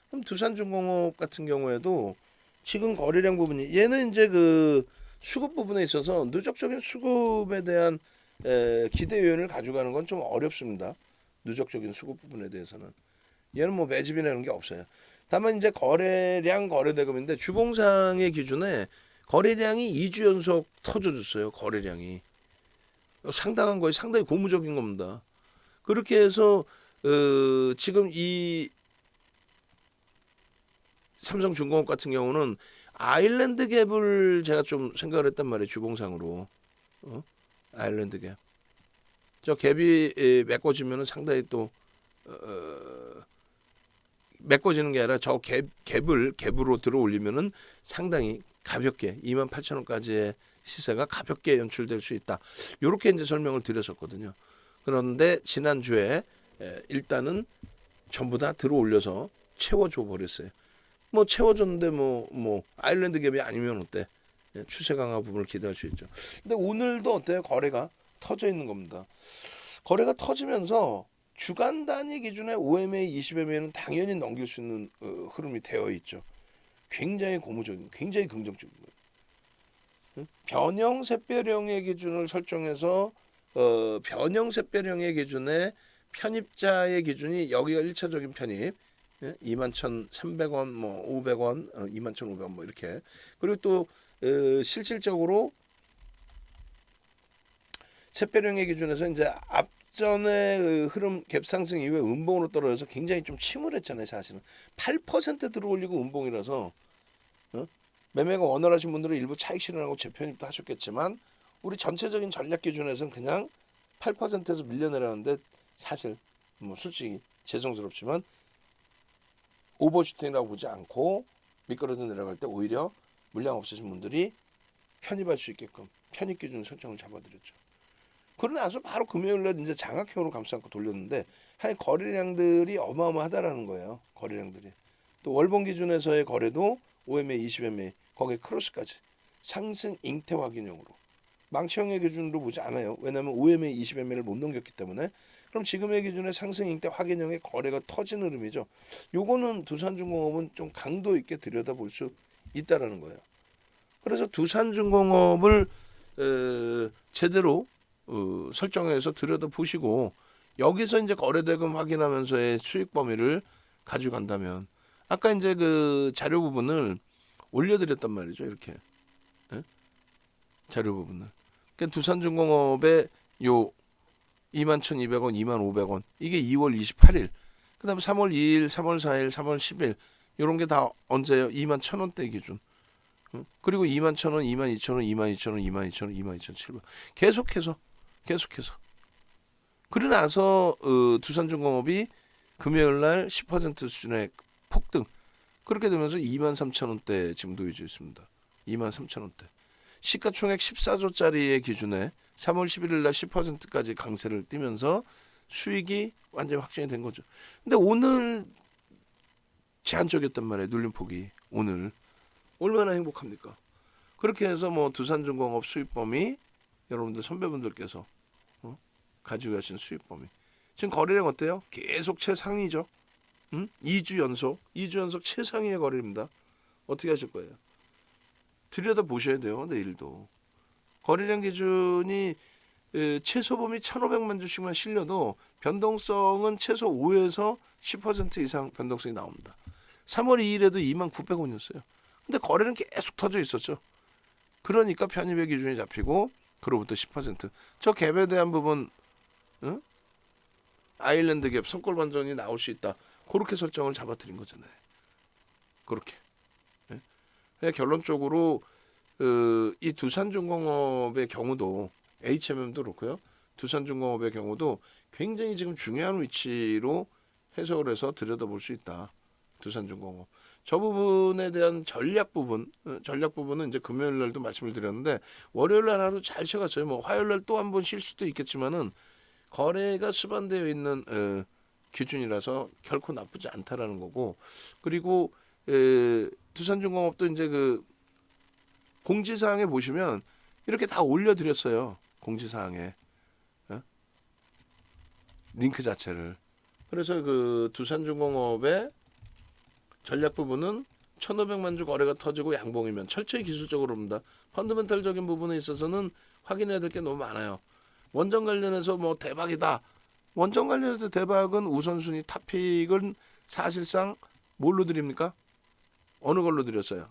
그럼 두산중공업 같은 경우에도 지금 거래량 부분이 얘는 이제 그 수급 부분에 있어서 누적적인 수급에 대한 기대 요인을 가져가는 건 좀 어렵습니다. 누적적인 수급 부분에 대해서는 얘는 뭐 매집이라는 게 없어요. 다만 이제 거래량 거래대금인데 주봉상의 기준에 거래량이 2주 연속 터져줬어요. 거래량이 상당한 거예요. 상당히 고무적인 겁니다. 그렇게 해서 지금 이 삼성중공업 같은 경우는 아일랜드 갭을 제가 좀 생각을 했단 말이에요. 주봉상으로. 아일랜드 갭. 저 갭이 메꿔지면 상당히 또 메꿔지는 게 아니라 저 갭으로 들어 올리면은 상당히 가볍게 28,000원까지의 시세가 가볍게 연출될 수 있다. 이렇게 이제 설명을 드렸었거든요. 그런데 지난주에 일단은 전부 다 들어 올려서 채워줘 버렸어요. 뭐 채워줬는데 뭐 아일랜드 갭이 아니면 어때? 추세 강화 부분을 기대할 수 있죠. 근데 오늘도 어때요? 거래가 터져 있는 겁니다. 거래가 터지면서 주간 단위 기준의 OMA, 20MA는 당연히 넘길 수 있는 흐름이 되어 있죠. 굉장히 고무적인, 굉장히 긍정적인 거예요. 변형 샛별형의 기준을 설정해서 변형 샛별형의 기준에 편입자의 기준이 여기가 1차적인 편입 21,300원 뭐 500원 21,500원 뭐 이렇게 그리고 또 실질적으로 샛별형의 기준에서 이제 앞전의 그 흐름 갭 상승 이후에 음봉으로 떨어져서 굉장히 좀 침울했잖아요. 사실은 8% 들어올리고 음봉이라서 매매가 원활하신 분들은 일부 차익 실현하고 재편입도 하셨겠지만 우리 전체적인 전략 기준에서는 그냥 8%에서 밀려내라는데 사실 뭐 솔직히 죄송스럽지만 오버슈팅이라고 보지 않고 미끄러져 내려갈 때 오히려 물량 없으신 분들이 편입할 수 있게끔 편입 기준 설정을 잡아드렸죠. 그러고 나서 바로 금요일날 이제 장악형으로 감싸고 돌렸는데 한 거래량들이 어마어마하다라는 거예요. 거래량들이. 또 월봉 기준에서의 거래도 OMA, 20MA 거기에 크로스까지 상승 잉태 확인형으로 망치형의 기준으로 보지 않아요. 왜냐하면 OMA, 20MA를 못 넘겼기 때문에 그럼 지금의 기준에 상승 잉태 확인형의 거래가 터진 흐름이죠. 요거는 두산중공업은 좀 강도 있게 들여다볼 수 있다라는 거예요. 그래서 두산중공업을 제대로 설정해서 들여다보시고 여기서 이제 거래대금 확인하면서의 수익 범위를 가져간다면 아까 이제 그 자료 부분을 올려드렸단 말이죠. 이렇게 예? 자료 부분을. 그러니까 두산중공업의 요 21,200원, 25,000원 이게 2월 28일. 그다음에 3월 2일, 3월 4일, 3월 10일 이런 게 다 언제요? 21,000원대 기준. 그리고 21,000원, 22,000원, 22,000원, 22,000원, 22,700원 계속해서. 그러고 나서 두산중공업이 금요일 날 10% 수준의 폭등. 그렇게 되면서 23,000원대 지금 놓여져 있습니다. 23,000원대. 시가총액 14조짜리의 기준에 3월 11일 날 10%까지 강세를 띠면서 수익이 완전히 확정이 된 거죠. 근데 오늘 제한적이었단 말이에요. 눌림폭이. 오늘. 얼마나 행복합니까? 그렇게 해서 뭐 두산중공업 수익범위 여러분들 선배분들께서 가지고 가신 수익범위. 지금 거래량 어때요? 계속 최상위죠. 2주 연속 최상위의 거래입니다. 어떻게 하실 거예요? 들여다 보셔야 돼요. 내일도. 거래량 기준이 최소 범위 1,500만 주씩만 실려도 변동성은 최소 5에서 10% 이상 변동성이 나옵니다. 3월 2일에도 29,000원이었어요. 근데 거래는 계속 터져 있었죠. 그러니까 편입의 기준이 잡히고 그로부터 10%. 저 갭에 대한 부분 아일랜드 갭 손골 반전이 나올 수 있다. 그렇게 설정을 잡아드린 거잖아요. 그렇게. 예? 결론적으로 이 두산중공업의 경우도 HMM도 그렇고요. 두산중공업의 경우도 굉장히 지금 중요한 위치로 해석을 해서 들여다볼 수 있다. 두산중공업. 저 부분에 대한 전략 부분은 이제 금요일 날도 말씀을 드렸는데 월요일 날 하루 잘 쉬어갔어요. 뭐 화요일 날 또 한 번 쉴 수도 있겠지만은 거래가 수반되어 있는 기준이라서 결코 나쁘지 않다라는 거고 그리고 두산중공업도 이제 그 공지사항에 보시면 이렇게 다 올려드렸어요. 공지사항에 링크 자체를. 그래서 그 두산중공업의 전략 부분은 1,500만 주 거래가 터지고 양봉이면 철저히 기술적으로 봅니다. 펀더멘탈적인 부분에 있어서는 확인해야 될 게 너무 많아요. 원전 관련해서 뭐 대박이다. 원전 관련해서 대박은 우선순위 탑픽은 사실상 뭘로 드립니까? 어느 걸로 드렸어요?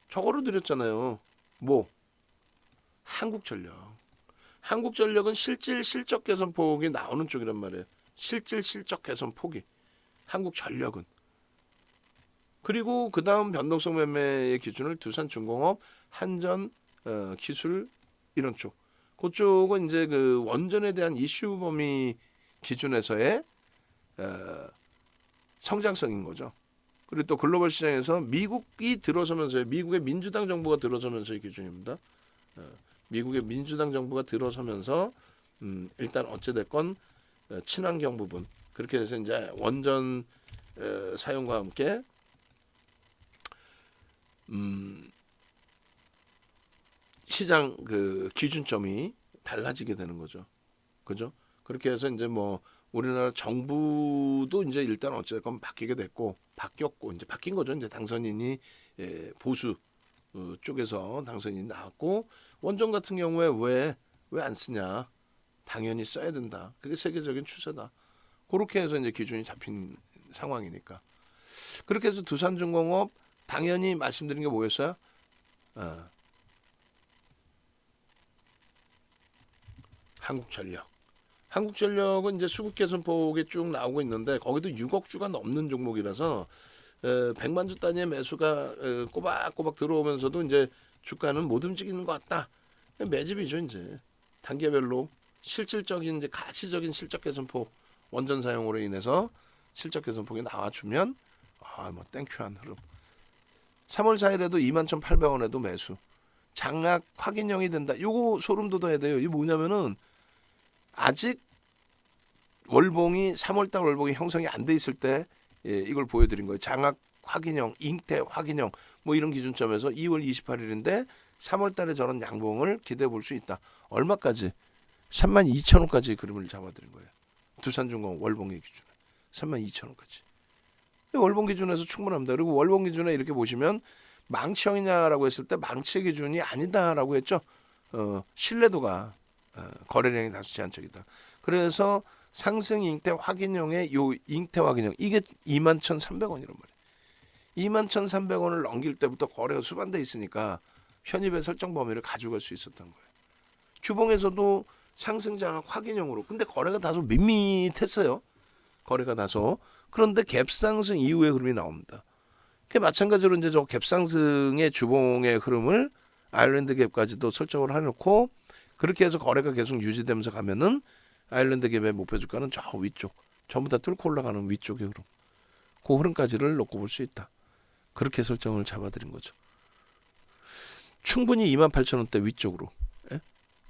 저거로 드렸잖아요. 뭐? 한국전력. 한국전력은 실질 실적 개선 폭이 나오는 쪽이란 말이에요. 실질 실적 개선 폭이. 한국전력은. 그리고 그 다음 변동성 매매의 기준을 두산중공업, 한전, 기술 이런 쪽. 그쪽은 이제 그 원전에 대한 이슈 범위 기준에서의 성장성인 거죠. 그리고 또 글로벌 시장에서 미국이 들어서면서요. 미국의 민주당 정부가 들어서면서의 기준입니다. 미국의 민주당 정부가 들어서면서 일단 어찌됐건 친환경 부분 그렇게 해서 이제 원전 사용과 함께 시장 그 기준점이 달라지게 되는 거죠. 그죠? 그렇게 해서 이제 뭐 우리나라 정부도 이제 일단 어쨌건 바뀌게 됐고 바뀌었고 이제 바뀐 거죠. 이제 당선인이 보수 쪽에서 당선인이 나왔고 원전 같은 경우에 왜 안 쓰냐? 당연히 써야 된다. 그게 세계적인 추세다. 그렇게 해서 이제 기준이 잡힌 상황이니까. 그렇게 해서 두산중공업 당연히 말씀드린 게 뭐였어요? 한국전력. 한국전력은 이제 수급 개선 폭이 쭉 나오고 있는데 거기도 6억 주가 넘는 종목이라서 100만 주 단위의 매수가 꼬박꼬박 들어오면서도 이제 주가는 못 움직이는 것 같다. 매집이죠 이제 단계별로 실질적인 이제 가치적인 실적 개선폭 원전 사용으로 인해서 실적 개선폭이 나와주면 뭐 땡큐한 흐름. 3월 4일에도 21,800원에도 매수. 장악 확인형이 된다. 요거 소름 돋아야 돼요. 이게 뭐냐면은 아직 월봉이 3월달 월봉이 형성이 안 돼 있을 때 이걸 보여드린 거예요. 장악 확인형, 잉태 확인형 뭐 이런 기준점에서 2월 28일인데 3월달에 저런 양봉을 기대해 볼 수 있다. 얼마까지? 32,000원까지 그림을 잡아드린 거예요. 두산중공업 월봉의 기준에 32,000원까지. 월봉 기준에서 충분합니다. 그리고 월봉 기준에 이렇게 보시면 망치형이냐라고 했을 때 망치의 기준이 아니다라고 했죠. 신뢰도가 거래량이 다수 제한적이다. 그래서 상승 잉태 확인형의 요 잉태 확인형 이게 21,300원이란 말이에요. 21,300원을 넘길 때부터 거래가 수반돼 있으니까 편입의 설정 범위를 가져갈 수 있었던 거예요. 주봉에서도 상승 장악 확인형으로 근데 거래가 다소 밋밋했어요. 거래가 다소. 그런데 갭상승 이후의 흐름이 나옵니다. 마찬가지로 이제 저 갭상승의 주봉의 흐름을 아일랜드 갭까지도 설정을 해놓고 그렇게 해서 거래가 계속 유지되면서 가면은 아일랜드 갭의 목표 주가는 저 위쪽 전부 다 뚫고 올라가는 위쪽의 흐름 그 흐름까지를 놓고 볼 수 있다. 그렇게 설정을 잡아드린 거죠. 충분히 28,000원대 위쪽으로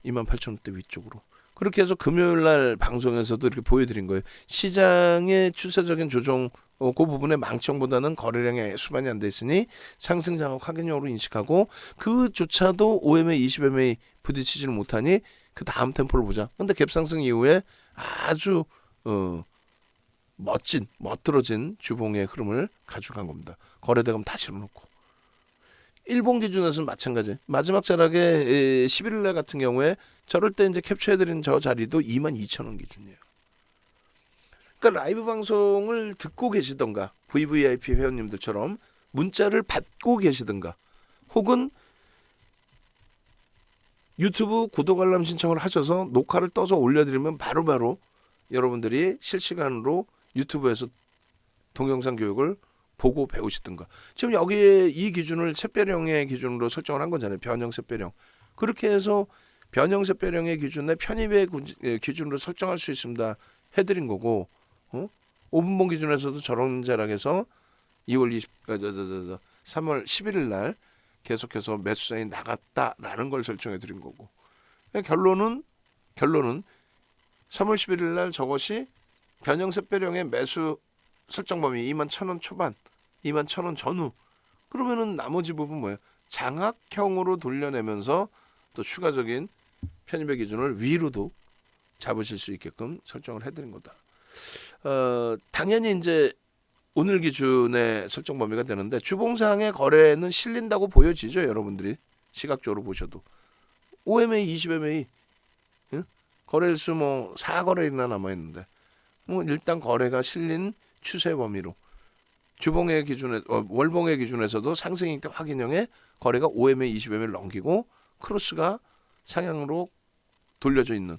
28,000원대 위쪽으로 그렇게 해서 금요일날 방송에서도 이렇게 보여드린 거예요. 시장의 추세적인 조정 그 부분의 망청보다는 거래량이 수반이 안 돼 있으니 상승 장악 확인형으로 인식하고 그조차도 5MA, 20MA 부딪히지를 못하니 그 다음 템포를 보자. 근데 갭상승 이후에 아주 멋들어진 주봉의 흐름을 가져간 겁니다. 거래대금 다 실어놓고. 일본 기준에서는 마찬가지. 마지막 자락에 11일날 같은 경우에 저럴 때 이제 캡처해드린 저 자리도 22,000원 기준이에요. 그러니까 라이브 방송을 듣고 계시던가 VVIP 회원님들처럼 문자를 받고 계시던가 혹은 유튜브 구독 알람 신청을 하셔서 녹화를 떠서 올려드리면 바로바로 여러분들이 실시간으로 유튜브에서 동영상 교육을 보고 배우시든가. 지금 여기에 이 기준을 샛별형의 기준으로 설정을 한 거잖아요. 변형 샛별형. 그렇게 해서 변형 샛별형의 기준에 편입의 기준으로 설정할 수 있습니다. 해드린 거고 5분봉 기준에서도 저런 자락에서 3월 11일 날 계속해서 매수사인 나갔다라는 걸 설정해 드린 거고 결론은 3월 11일 날 저것이 변형 샛별형의 매수 설정 범위 21,000원 초반 21,000원 전후 그러면은 나머지 부분 뭐예요? 장악형으로 돌려내면서 또 추가적인 편입의 기준을 위로도 잡으실 수 있게끔 설정을 해드린 거다. 당연히 이제 오늘 기준의 설정 범위가 되는데 주봉상의 거래는 실린다고 보여지죠, 여러분들이 시각적으로 보셔도. OMA, 20MA 거래일수 뭐 4거래일이나 남아 있는데 뭐 일단 거래가 실린 추세 범위로 주봉의 기준에 월봉의 기준에서도 상승익대 확인형의 거래가 5MA, 20MA를 넘기고 크로스가 상향으로 돌려져 있는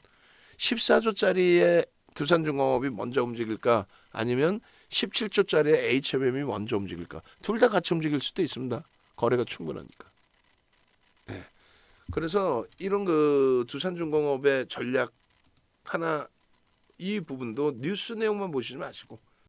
14조짜리의 두산중공업이 먼저 움직일까 아니면 17조짜리의 HMM이 먼저 움직일까 둘 다 같이 움직일 수도 있습니다. 거래가 충분하니까. 네. 그래서 이런 그 두산중공업의 전략 하나 이 부분도 뉴스 내용만 보시지 마시고